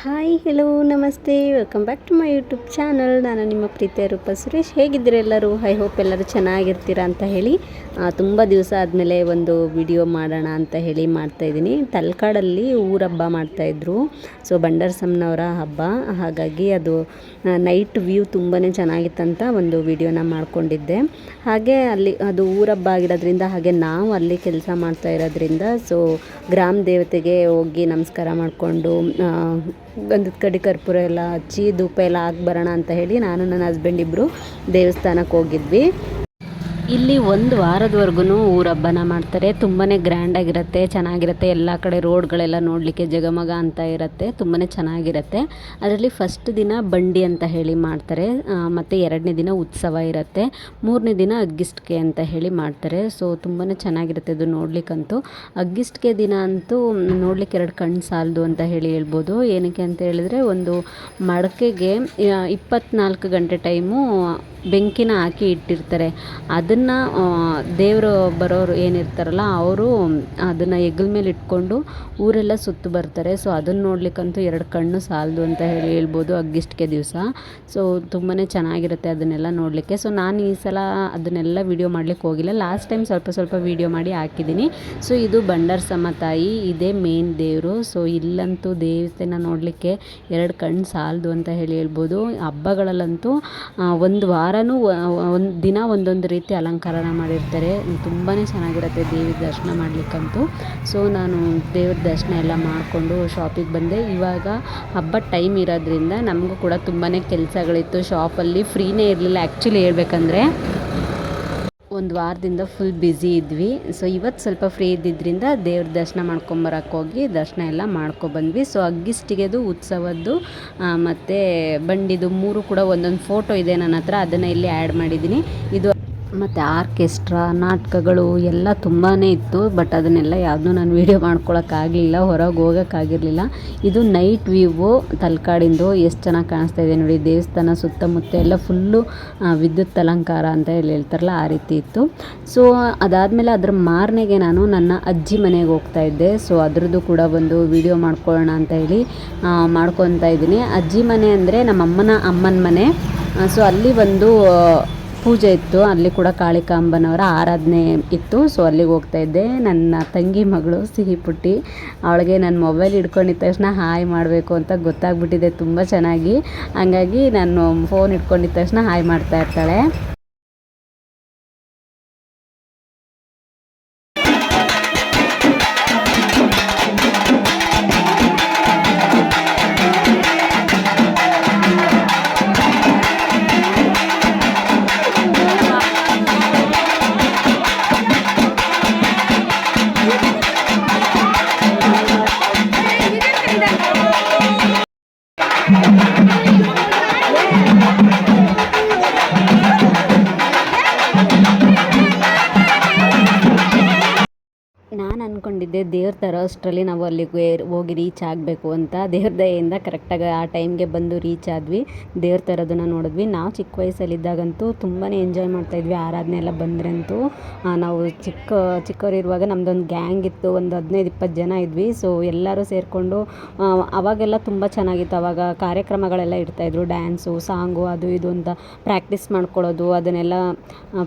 Hi hello ನಮಸ್ತೆ welcome back to my YouTube channel. ನಾನು ನಿಮ್ಮ ಪ್ರೀತಿಯ ರೂಪ ಸುರೇಶ್. ಹೇಗಿದ್ದೀರ ಎಲ್ಲರೂ? ಐ ಹೋಪ್ ಎಲ್ಲರೂ ಚೆನ್ನಾಗಿರ್ತೀರ ಅಂತ ಹೇಳಿ ತುಂಬ ದಿವಸ ಆದಮೇಲೆ ಒಂದು ವಿಡಿಯೋ ಮಾಡೋಣ ಅಂತ ಹೇಳಿ ಮಾಡ್ತಾಯಿದ್ದೀನಿ. ತಲಕಾಡಲ್ಲಿ ಊರಹಬ್ಬ ಮಾಡ್ತಾಯಿದ್ರು. ಸೊ ಬಂಡಾರಸಮ್ಮನವರ ಹಬ್ಬ, ಹಾಗಾಗಿ ಅದು ನೈಟ್ ವ್ಯೂ ತುಂಬಾ ಚೆನ್ನಾಗಿತ್ತಂತ ಒಂದು ವಿಡಿಯೋನ ಮಾಡ್ಕೊಂಡಿದ್ದೆ. ಹಾಗೆ ಅಲ್ಲಿ ಅದು ಊರಹಬ್ಬ ಆಗಿರೋದ್ರಿಂದ, ಹಾಗೆ ನಾವು ಅಲ್ಲಿ ಕೆಲಸ ಮಾಡ್ತಾ ಇರೋದ್ರಿಂದ ಸೊ ಗ್ರಾಮ ದೇವತೆಗೆ ಹೋಗಿ ನಮಸ್ಕಾರ ಮಾಡಿಕೊಂಡು ಗಂಧದ ಕಡ್ಡಿ ಕರ್ಪೂರ ಎಲ್ಲ ಹಚ್ಚಿ ಧೂಪ ಎಲ್ಲ ಹಾಕಿ ಬರೋಣ ಅಂತ ಹೇಳಿ ನಾನು ನನ್ನ ಹಸ್ಬೆಂಡ್ ಇಬ್ಬರು ದೇವಸ್ಥಾನಕ್ಕೆ ಹೋಗಿದ್ವಿ. ಇಲ್ಲಿ ಒಂದು ವಾರದವರೆಗೂ ಊರಹಬ್ಬನ ಮಾಡ್ತಾರೆ. ತುಂಬಾ ಗ್ರ್ಯಾಂಡಾಗಿರುತ್ತೆ, ಚೆನ್ನಾಗಿರುತ್ತೆ. ಎಲ್ಲ ಕಡೆ ರೋಡ್ಗಳೆಲ್ಲ ನೋಡಲಿಕ್ಕೆ ಜಗಮಗ ಅಂತ ಇರುತ್ತೆ, ತುಂಬಾ ಚೆನ್ನಾಗಿರುತ್ತೆ. ಅದರಲ್ಲಿ ಫಸ್ಟ್ ದಿನ ಬಂಡಿ ಅಂತ ಹೇಳಿ ಮಾಡ್ತಾರೆ, ಮತ್ತು ಎರಡನೇ ದಿನ ಉತ್ಸವ ಇರುತ್ತೆ, ಮೂರನೇ ದಿನ ಅಗ್ಗಿಸ್ಟಿಗೆ ಅಂತ ಹೇಳಿ ಮಾಡ್ತಾರೆ. ಸೊ ತುಂಬಾ ಚೆನ್ನಾಗಿರುತ್ತೆ ಅದು ನೋಡಲಿಕ್ಕಂತೂ. ಅಗ್ಗಿಸ್ಟಿಗೆ ದಿನ ಅಂತೂ ನೋಡ್ಲಿಕ್ಕೆ ಎರಡು ಕಣ್ಣು ಸಾಲದು ಅಂತ ಹೇಳಿ ಹೇಳ್ಬೋದು. ಏನಕ್ಕೆ ಅಂತ ಹೇಳಿದ್ರೆ, ಒಂದು ಮಡಕೆಗೆ 24 ಗಂಟೆ ಟೈಮು ಬೆಂಕಿನ ಹಾಕಿ ಇಟ್ಟಿರ್ತಾರೆ. ಅದನ್ನು ದೇವರು ಬರೋರು ಏನಿರ್ತಾರಲ್ಲ ಅವರು ಅದನ್ನು ಹೆಗಲ ಮೇಲೆ ಇಟ್ಕೊಂಡು ಊರೆಲ್ಲ ಸುತ್ತು ಬರ್ತಾರೆ. ಸೊ ಅದನ್ನು ನೋಡ್ಲಿಕ್ಕಂತೂ ಎರಡು ಕಣ್ಣು ಸಾಲದು ಅಂತ ಹೇಳಿ ಹೇಳ್ಬೋದು ಅಗ್ಗಿಸ್ಟಿಗೆ ದಿವಸ. ಸೊ ತುಂಬಾ ಚೆನ್ನಾಗಿರುತ್ತೆ ಅದನ್ನೆಲ್ಲ ನೋಡಲಿಕ್ಕೆ. ಸೊ ನಾನು ಈ ಸಲ ಅದನ್ನೆಲ್ಲ ವೀಡಿಯೋ ಮಾಡ್ಲಿಕ್ಕೆ ಹೋಗಿಲ್ಲ, ಲಾಸ್ಟ್ ಟೈಮ್ ಸ್ವಲ್ಪ ವೀಡಿಯೋ ಮಾಡಿ ಹಾಕಿದ್ದೀನಿ. ಸೊ ಇದು ಬಂಡಾರಸಮ್ಮ ತಾಯಿ, ಇದೇ ಮೇನ್ ದೇವರು. ಸೊ ಇಲ್ಲಂತೂ ದೇವಸ್ಥಾನ ನೋಡಲಿಕ್ಕೆ ಎರಡು ಕಣ್ಣು ಸಾಲದು ಅಂತ ಹೇಳಿ ಹೇಳ್ಬೋದು. ಹಬ್ಬಗಳಲ್ಲಂತೂ ಒಂದು ವಾರನೂ ಒಂದು ದಿನ ಒಂದೊಂದು ರೀತಿ ಅಲಂಕಾರನ ಮಾಡಿರ್ತಾರೆ. ತುಂಬಾ ಚೆನ್ನಾಗಿರುತ್ತೆ ದೇವಿ ದರ್ಶನ ಮಾಡಲಿಕ್ಕಂತೂ. ಸೊ ನಾನು ದೇವ್ರ ದರ್ಶನ ಎಲ್ಲ ಮಾಡಿಕೊಂಡು ಶಾಪಿಗೆ ಬಂದೆ. ಇವಾಗ ಹಬ್ಬದ ಟೈಮ್ ಇರೋದ್ರಿಂದ ನಮಗೂ ಕೂಡ ತುಂಬಾ ಕೆಲಸಗಳಿತ್ತು. ಶಾಪಲ್ಲಿ ಫ್ರೀನೇ ಇರಲಿಲ್ಲ ಆ್ಯಕ್ಚುಲಿ ಹೇಳ್ಬೇಕಂದ್ರೆ. ಒಂದು ವಾರದಿಂದ ಫುಲ್ ಬ್ಯುಸಿ ಇದ್ವಿ. ಸೊ ಇವತ್ತು ಸ್ವಲ್ಪ ಫ್ರೀ ಇದ್ದಿದ್ದರಿಂದ ದೇವ್ರ ದರ್ಶನ ಮಾಡ್ಕೊಂಬರಕ್ಕೆ ಹೋಗಿ ದರ್ಶನ ಎಲ್ಲ ಮಾಡ್ಕೊಬಂದ್ವಿ. ಸೊ ಅಗ್ಗಿಸ್ಟಿಗೆದು, ಉತ್ಸವದ್ದು ಮತ್ತು ಬಂಡಿದು ಮೂರು ಕೂಡ ಒಂದೊಂದು ಫೋಟೋ ಇದೆ ನನ್ನ ಹತ್ರ, ಅದನ್ನು ಇಲ್ಲಿ ಆ್ಯಡ್ ಮಾಡಿದ್ದೀನಿ. ಇದು ಮತ್ತು ಆರ್ಕೆಸ್ಟ್ರಾ, ನಾಟಕಗಳು ಎಲ್ಲ ತುಂಬಾ ಇತ್ತು. ಬಟ್ ಅದನ್ನೆಲ್ಲ ಯಾವುದೂ ನಾನು ವೀಡಿಯೋ ಮಾಡ್ಕೊಳಕ್ಕಾಗಲಿಲ್ಲ, ಹೊರಗೆ ಹೋಗೋಕ್ಕಾಗಿರಲಿಲ್ಲ. ಇದು ನೈಟ್ ವ್ಯೂವು ತಲಕಾಡಿಂದು. ಎಷ್ಟು ಚೆನ್ನಾಗಿ ಕಾಣಿಸ್ತಾ ಇದೆ ನೋಡಿ. ದೇವಸ್ಥಾನ ಸುತ್ತಮುತ್ತ ಎಲ್ಲ ಫುಲ್ಲು ವಿದ್ಯುತ್ ಅಲಂಕಾರ ಅಂತ ಹೇಳ್ತಾರಲ್ಲ, ಆ ರೀತಿ ಇತ್ತು. ಸೊ ಅದಾದಮೇಲೆ ಅದ್ರ ಮಾರನೆಗೆ ನಾನು ನನ್ನ ಅಜ್ಜಿ ಮನೆಗೆ ಹೋಗ್ತಾ ಇದ್ದೆ. ಸೊ ಅದ್ರದ್ದು ಕೂಡ ಒಂದು ವಿಡಿಯೋ ಮಾಡ್ಕೊಳ್ಳೋಣ ಅಂತ ಹೇಳಿ ಮಾಡ್ಕೊತಾ ಇದ್ದೀನಿ. ಅಜ್ಜಿ ಮನೆ ಅಂದರೆ ನಮ್ಮ ಅಮ್ಮನ ಮನೆ. ಸೊ ಅಲ್ಲಿ ಒಂದು ಪೂಜೆ ಇತ್ತು, ಅಲ್ಲಿ ಕೂಡ ಕಾಳಿಕಾಂಬನವರ ಆರಾಧನೆ ಇತ್ತು. ಸೊ ಅಲ್ಲಿಗೆ ಹೋಗ್ತಾ ಇದ್ದೆ. ನನ್ನ ತಂಗಿ ಮಗಳು ಸಿಹಿ ಪುಟ್ಟಿ, ಅವಳಿಗೆ ನನ್ನ ಮೊಬೈಲ್ ಹಿಡ್ಕೊಂಡಿದ್ದ ತಕ್ಷಣ ಹಾಯ್ ಮಾಡಬೇಕು ಅಂತ ಗೊತ್ತಾಗ್ಬಿಟ್ಟಿದೆ ತುಂಬ ಚೆನ್ನಾಗಿ. ಹಂಗಾಗಿ ನಾನು ಫೋನ್ ಹಿಡ್ಕೊಂಡಿದ್ದ ತಕ್ಷಣ ಹಾಯ್ ಮಾಡ್ತಾ ಇರ್ತಾಳೆ. ನಾನು ಅಂದ್ಕೊಂಡಿದ್ದೆ ದೇವ್ರ ಥರ ಅಷ್ಟರಲ್ಲಿ ನಾವು ಅಲ್ಲಿಗೆ ಹೋಗಿ ರೀಚ್ ಆಗಬೇಕು ಅಂತ. ದೇವ್ರ ದಯೆಯಿಂದ ಕರೆಕ್ಟಾಗಿ ಆ ಟೈಮ್ಗೆ ಬಂದು ರೀಚ್ ಆದ್ವಿ. ದೇವ್ರ ಥರದನ್ನು ನೋಡಿದ್ವಿ. ನಾವು ಚಿಕ್ಕ ವಯಸ್ಸಲ್ಲಿದ್ದಾಗಂತೂ ತುಂಬಾ ಎಂಜಾಯ್ ಮಾಡ್ತಾಯಿದ್ವಿ. ಆರಾಧನೆ ಎಲ್ಲ ಬಂದ್ರಂತೂ ನಾವು ಚಿಕ್ಕವರಿರುವಾಗ ನಮ್ಮದೊಂದು ಗ್ಯಾಂಗ್ ಇತ್ತು, ಒಂದು 15-20 ಜನ ಇದ್ವಿ. ಸೊ ಎಲ್ಲರೂ ಸೇರಿಕೊಂಡು ಅವಾಗೆಲ್ಲ ತುಂಬ ಚೆನ್ನಾಗಿತ್ತು. ಆವಾಗ ಕಾರ್ಯಕ್ರಮಗಳೆಲ್ಲ ಇಡ್ತಾಯಿದ್ರು, ಡ್ಯಾನ್ಸು, ಸಾಂಗು, ಅದು ಇದು ಅಂತ ಪ್ರಾಕ್ಟೀಸ್ ಮಾಡ್ಕೊಳ್ಳೋದು, ಅದನ್ನೆಲ್ಲ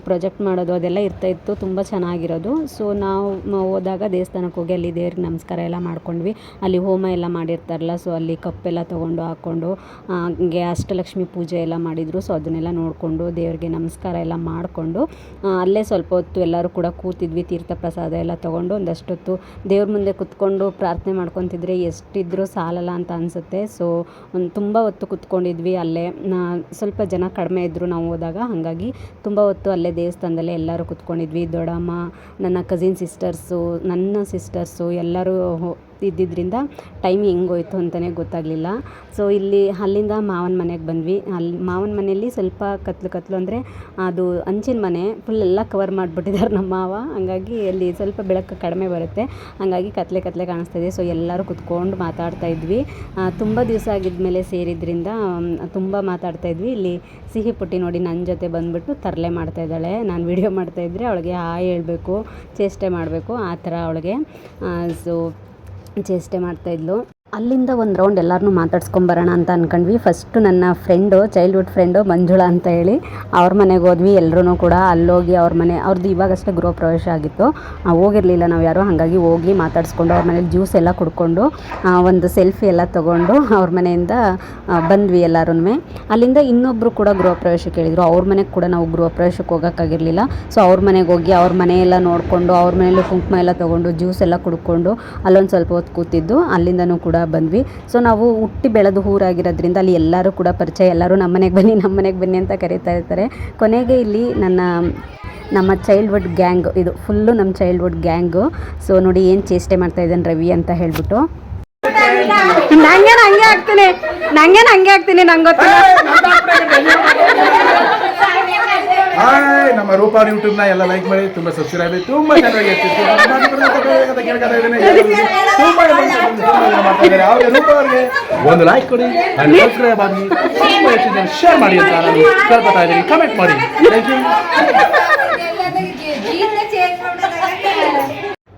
ಪ್ರೊಜೆಕ್ಟ್ ಮಾಡೋದು, ಅದೆಲ್ಲ ಇರ್ತಾಯಿತ್ತು, ತುಂಬ ಚೆನ್ನಾಗಿರೋದು. ಸೊ ನಾವು ಹೋದಾಗ ದೇವಸ್ಥಾನಕ್ಕೆ ಹೋಗಿ ಅಲ್ಲಿ ದೇವ್ರಿಗೆ ನಮಸ್ಕಾರ ಎಲ್ಲ ಮಾಡ್ಕೊಂಡ್ವಿ. ಅಲ್ಲಿ ಹೋಮ ಎಲ್ಲ ಮಾಡಿರ್ತಾರಲ್ಲ, ಸೊ ಅಲ್ಲಿ ಕಪ್ಪೆಲ್ಲ ತೊಗೊಂಡು ಹಾಕ್ಕೊಂಡು ಹಂಗೆ ಅಷ್ಟಲಕ್ಷ್ಮಿ ಪೂಜೆ ಎಲ್ಲ ಮಾಡಿದರು. ಸೊ ಅದನ್ನೆಲ್ಲ ನೋಡಿಕೊಂಡು ದೇವ್ರಿಗೆ ನಮಸ್ಕಾರ ಎಲ್ಲ ಮಾಡಿಕೊಂಡು ಅಲ್ಲೇ ಸ್ವಲ್ಪ ಹೊತ್ತು ಎಲ್ಲರೂ ಕೂಡ ಕೂತಿದ್ವಿ. ತೀರ್ಥ ಪ್ರಸಾದ ಎಲ್ಲ ತೊಗೊಂಡು ಒಂದಷ್ಟೊತ್ತು ದೇವ್ರ ಮುಂದೆ ಕೂತ್ಕೊಂಡು ಪ್ರಾರ್ಥನೆ ಮಾಡ್ಕೊತಿದ್ರೆ ಎಷ್ಟಿದ್ರೂ ಸಾಲಲ್ಲ ಅಂತ ಅನಿಸುತ್ತೆ. ಸೊ ತುಂಬ ಹೊತ್ತು ಕೂತ್ಕೊಂಡಿದ್ವಿ ಅಲ್ಲೇ. ಸ್ವಲ್ಪ ಜನ ಕಡಿಮೆ ಇದ್ದರು ನಾವು ಹೋದಾಗ, ಹಾಗಾಗಿ ತುಂಬ ಹೊತ್ತು ಅಲ್ಲೇ ದೇವಸ್ಥಾನದಲ್ಲೇ ಎಲ್ಲರೂ ಕೂತ್ಕೊಂಡಿದ್ವಿ. ದೊಡ್ಡಮ್ಮ, ನನ್ನ ಕಸಿನ್ ಸಿಸ್ಟರ್ಸು, ನನ್ನ ಸಿಸ್ಟರ್ಸು ಎಲ್ಲರೂ ಇದ್ದಿದ್ದರಿಂದ ಟೈಮ್ ಹೆಂಗೋಯ್ತು ಅಂತಲೇ ಗೊತ್ತಾಗಲಿಲ್ಲ. ಸೊ ಅಲ್ಲಿಂದ ಮಾವನ ಮನೆಗೆ ಬಂದ್ವಿ. ಅಲ್ಲಿ ಮಾವನ ಮನೆಯಲ್ಲಿ ಸ್ವಲ್ಪ ಕತ್ಲು ಅಂದರೆ ಅದು ಹಂಚಿನ ಮನೆ, ಫುಲ್ ಎಲ್ಲ ಕವರ್ ಮಾಡಿಬಿಟ್ಟಿದ್ದಾರೆ ನಮ್ಮ ಮಾವ. ಹಂಗಾಗಿ ಅಲ್ಲಿ ಸ್ವಲ್ಪ ಬೆಳಕು ಕಡಿಮೆ ಬರುತ್ತೆ, ಹಾಗಾಗಿ ಕತ್ಲೆ ಕಾಣಿಸ್ತಾಯಿದೆ. ಸೊ ಎಲ್ಲರೂ ಕುತ್ಕೊಂಡು ಮಾತಾಡ್ತಾ ಇದ್ವಿ. ತುಂಬ ದಿವಸ ಆಗಿದ್ಮೇಲೆ ಸೇರಿದ್ರಿಂದ ತುಂಬ ಮಾತಾಡ್ತಾ ಇದ್ವಿ. ಇಲ್ಲಿ ಸಿಹಿ ಪುಟ್ಟಿ ನೋಡಿ ನನ್ನ ಜೊತೆ ಬಂದುಬಿಟ್ಟು ತರಲೆ ಮಾಡ್ತಾಯಿದ್ದಾಳೆ. ನಾನು ವಿಡಿಯೋ ಮಾಡ್ತಾಯಿದ್ರೆ ಅವಳಿಗೆ ಹಾಯ್ ಹೇಳಬೇಕು, ಚೇಷ್ಟೆ ಮಾಡಬೇಕು, ಆ ಥರ ಅವಳಿಗೆ ಸೊ ಚೇಷ್ಟೆ ಮಾಡ್ತಾಯಿದ್ಲು. ಅಲ್ಲಿಂದ ಒಂದು ರೌಂಡ್ ಎಲ್ಲರನ್ನೂ ಮಾತಾಡ್ಸ್ಕೊಂಬರೋಣ ಅಂತ ಅಂದ್ಕೊಂಡ್ವಿ. ಫಸ್ಟು ನನ್ನ ಫ್ರೆಂಡು, ಚೈಲ್ಡ್ಹುಡ್ ಫ್ರೆಂಡು ಮಂಜುಳಾ ಅಂತ ಹೇಳಿ ಅವ್ರ ಮನೆಗೆ ಹೋದ್ವಿ. ಎಲ್ಲರೂ ಕೂಡ ಅಲ್ಲೋಗಿ ಅವ್ರ ಮನೆ ಅವ್ರದ್ದು ಇವಾಗಷ್ಟೇ ಗೃಹ ಪ್ರವೇಶ ಆಗಿತ್ತು, ಹೋಗಿರಲಿಲ್ಲ ನಾವು ಯಾರು, ಹಾಗಾಗಿ ಹೋಗಿ ಮಾತಾಡಿಸ್ಕೊಂಡು ಅವ್ರ ಮನೇಲಿ ಜ್ಯೂಸ್ ಎಲ್ಲ ಕುಡ್ಕೊಂಡು ಒಂದು ಸೆಲ್ಫಿ ಎಲ್ಲ ತೊಗೊಂಡು ಅವ್ರ ಮನೆಯಿಂದ ಬಂದ್ವಿ ಎಲ್ಲರೂ. ಅಲ್ಲಿಂದ ಇನ್ನೊಬ್ಬರು ಕೂಡ ಗೃಹ ಪ್ರವೇಶಕ್ಕೆ ಹೇಳಿದರು. ಅವ್ರ ಮನೆಗೆ ಕೂಡ ನಾವು ಗೃಹ ಪ್ರವೇಶಕ್ಕೆ ಹೋಗೋಕ್ಕಾಗಿರಲಿಲ್ಲ. ಸೊ ಅವ್ರ ಮನೆಗೆ ಹೋಗಿ ಅವ್ರ ಮನೆಯೆಲ್ಲ ನೋಡಿಕೊಂಡು ಅವ್ರ ಮನೆಯಲ್ಲೂ ಕುಂಕುಮ ಎಲ್ಲ ತೊಗೊಂಡು ಜ್ಯೂಸ್ ಎಲ್ಲ ಕುಡ್ಕೊಂಡು ಅಲ್ಲೊಂದು ಸ್ವಲ್ಪ ಹೊತ್ತು ಕೂತಿದ್ದು. ಅಲ್ಲಿಂದನೂ ಕೂಡ ಬಂದ್ವಿ. ಸೊ ನಾವು ಹುಟ್ಟಿ ಬೆಳೆದು ಊರಾಗಿರೋದ್ರಿಂದ ಅಲ್ಲಿ ಎಲ್ಲರೂ ಕೂಡ ಪರಿಚಯ, ಎಲ್ಲರೂ ನಮ್ಮ ಮನೆಗೆ ಬನ್ನಿ ಅಂತ ಕರೀತಾ ಇರ್ತಾರೆ. ಕೊನೆಗೆ ಇಲ್ಲಿ ನಮ್ಮ ಚೈಲ್ಡ್ಹುಡ್ ಗ್ಯಾಂಗ್, ಇದು ಫುಲ್ಲು ನಮ್ಮ ಚೈಲ್ಡ್ಹುಡ್ ಗ್ಯಾಂಗು. ಸೊ ನೋಡಿ ಏನು ಚೇಷ್ಟೆ ಮಾಡ್ತಾ ಇದ್ದಾನೆ ರವಿ ಅಂತ ಹೇಳ್ಬಿಟ್ಟು. ನಂಗೆ ಆಗ್ತೀನಿ ನಂಗೆ ಗೊತ್ತಿಲ್ಲ. ಹಾಯ್, ನಮ್ಮ ರೂಪಾ ಯೂಟ್ಯೂಬ್ನ ಎಲ್ಲ ಲೈಕ್ ಮಾಡಿ, ತುಂಬ ಸಬ್ಸ್ಕ್ರೈಬ್ ಮಾಡಿ, ತುಂಬ ಚೆನ್ನಾಗಿ ರೂಪಾ ಅವ್ರಿಗೆ ಒಂದು ಲೈಕ್ ಕೊಡಿ, ಸಬ್ಸ್ಕ್ರೈಬ್ ಆಗಿ, ತುಂಬ ಹೆಚ್ಚು ಜನ ಶೇರ್ ಮಾಡಿ ಅಂತ ನಾನು ಕೇಳ್ಕೊತಾ ಇದ್ದೀನಿ. ಕಮೆಂಟ್ ಮಾಡಿ. Thank you.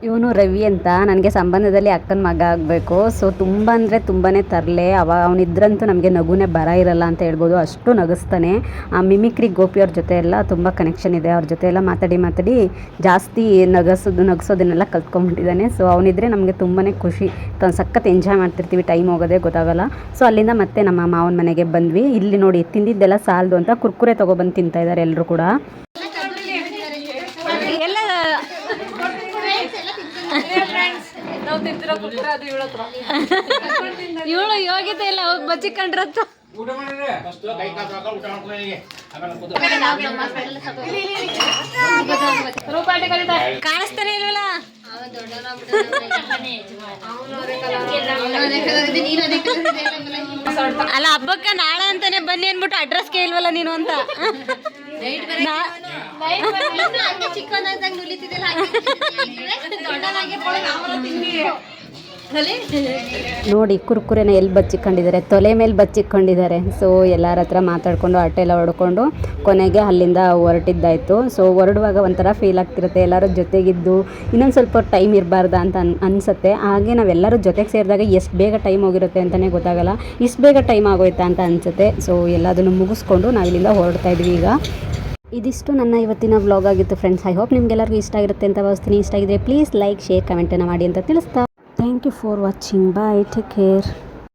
ಇವನು ರವಿ ಅಂತ ನನಗೆ ಸಂಬಂಧದಲ್ಲಿ ಅಕ್ಕನ ಮಗ ಆಗಬೇಕು. ಸೊ ತುಂಬ ಅಂದರೆ ತುಂಬಾ ತರಲೆ. ಅವನಿದ್ರಂತೂ ನಮಗೆ ನಗುನೇ ಬರ ಇರಲ್ಲ ಅಂತ ಹೇಳ್ಬೋದು, ಅಷ್ಟು ನಗಿಸ್ತಾನೆ. ಆ ಮಿಮಿಕ್ರಿ ಗೋಪಿ ಅವ್ರ ಜೊತೆ ಎಲ್ಲ ತುಂಬ ಕನೆಕ್ಷನ್ ಇದೆ. ಅವ್ರ ಜೊತೆ ಎಲ್ಲ ಮಾತಾಡಿ ಜಾಸ್ತಿ ನಗಿಸೋದನ್ನೆಲ್ಲ ಕಲ್ತ್ಕೊಂಡ್ಬಿಟ್ಟಿದ್ದಾನೆ. ಸೊ ಅವನಿದ್ರೆ ನಮಗೆ ತುಂಬಾ ಖುಷಿ, ಸಖತ್ ಎಂಜಾಯ್ ಮಾಡ್ತಿರ್ತೀವಿ, ಟೈಮ್ ಹೋಗೋದೇ ಗೊತ್ತಾಗಲ್ಲ. ಸೊ ಅಲ್ಲಿಂದ ಮತ್ತೆ ನಮ್ಮ ಮಾವನ ಮನೆಗೆ ಬಂದ್ವಿ. ಇಲ್ಲಿ ನೋಡಿ ತಿಂದಿದ್ದೆಲ್ಲ ಸಾಲದು ಅಂತ ಕುರ್ಕುರೆ ತೊಗೊಬಂದು ತಿಂತಾ ಇದ್ದಾರೆ ಎಲ್ಲರೂ ಕೂಡ. ಇವಳು ಯೋಗ್ಯತೆ ಇಲ್ಲ, ಹೋಗಿ ಬಚ್ಚಿಕೊಂಡ್ರತ್ತ. ಕಾಣಿಸ್ತಾನೆ ಇಲ್ವಲ್ಲ. ಅಲ್ಲ ಹಬ್ಬಕ್ಕ ನಾಳೆ ಅಂತಾನೆ ಬನ್ನಿ ಅನ್ಬಿಟ್ಟು ಅಡ್ರೆಸ್ ಕೇಳ್ವಲ್ಲ ನೀನು ಅಂತ. ನೋಡಿ ಕುರ್ಕುರೆನ ಎಲ್ಲಿ ಬಚ್ಚಿಕೊಂಡಿದ್ದಾರೆ, ತೊಲೆ ಮೇಲೆ ಬಚ್ಚಿಕೊಂಡಿದ್ದಾರೆ. ಸೊ ಎಲ್ಲರ ಹತ್ರ ಮಾತಾಡ್ಕೊಂಡು ಆಟೆ ಎಲ್ಲ ಹೊಡ್ಕೊಂಡು ಕೊನೆಗೆ ಅಲ್ಲಿಂದ ಹೊರಟಿದ್ದಾಯಿತು. ಸೊ ಹೊರಡುವಾಗ ಒಂಥರ ಫೀಲ್ ಆಗ್ತಿರುತ್ತೆ, ಎಲ್ಲರೂ ಜೊತೆಗಿದ್ದು ಇನ್ನೊಂದು ಸ್ವಲ್ಪ ಟೈಮ್ ಇರಬಾರ್ದ ಅಂತ ಅನಿಸುತ್ತೆ. ಹಾಗೆ ನಾವೆಲ್ಲರೂ ಜೊತೆಗೆ ಸೇರಿದಾಗ ಎಷ್ಟು ಬೇಗ ಟೈಮ್ ಹೋಗಿರುತ್ತೆ ಅಂತಲೇ ಗೊತ್ತಾಗಲ್ಲ, ಇಷ್ಟು ಬೇಗ ಟೈಮ್ ಆಗೋಯ್ತಾ ಅಂತ ಅನಿಸುತ್ತೆ. ಸೊ ಎಲ್ಲದನ್ನು ಮುಗಿಸ್ಕೊಂಡು ನಾವಿಲ್ಲಿಂದ ಹೊರಡ್ತಾ ಇದ್ವಿ ಈಗ. ಇದಿಷ್ಟು ನನ್ನ ಇವತ್ತಿನ ವ್ಲಾಗ್ ಆಗಿತ್ತು ಫ್ರೆಂಡ್ಸ್. ಐ ಹೋಪ್ ನಿಮಗೆಲ್ಲರಿಗೂ ಇಷ್ಟ ಆಗಿರುತ್ತೆ ಅಂತ ಭಾವಿಸ್ತೀನಿ. ಇಷ್ಟ ಆಗಿದ್ರೆ ಪ್ಲೀಸ್ ಲೈಕ್, ಶೇರ್, ಕಮೆಂಟನ್ನು ಮಾಡಿ ಅಂತ ತಿಳಿಸ್ತಾ. Thank you for watching. Bye, take care.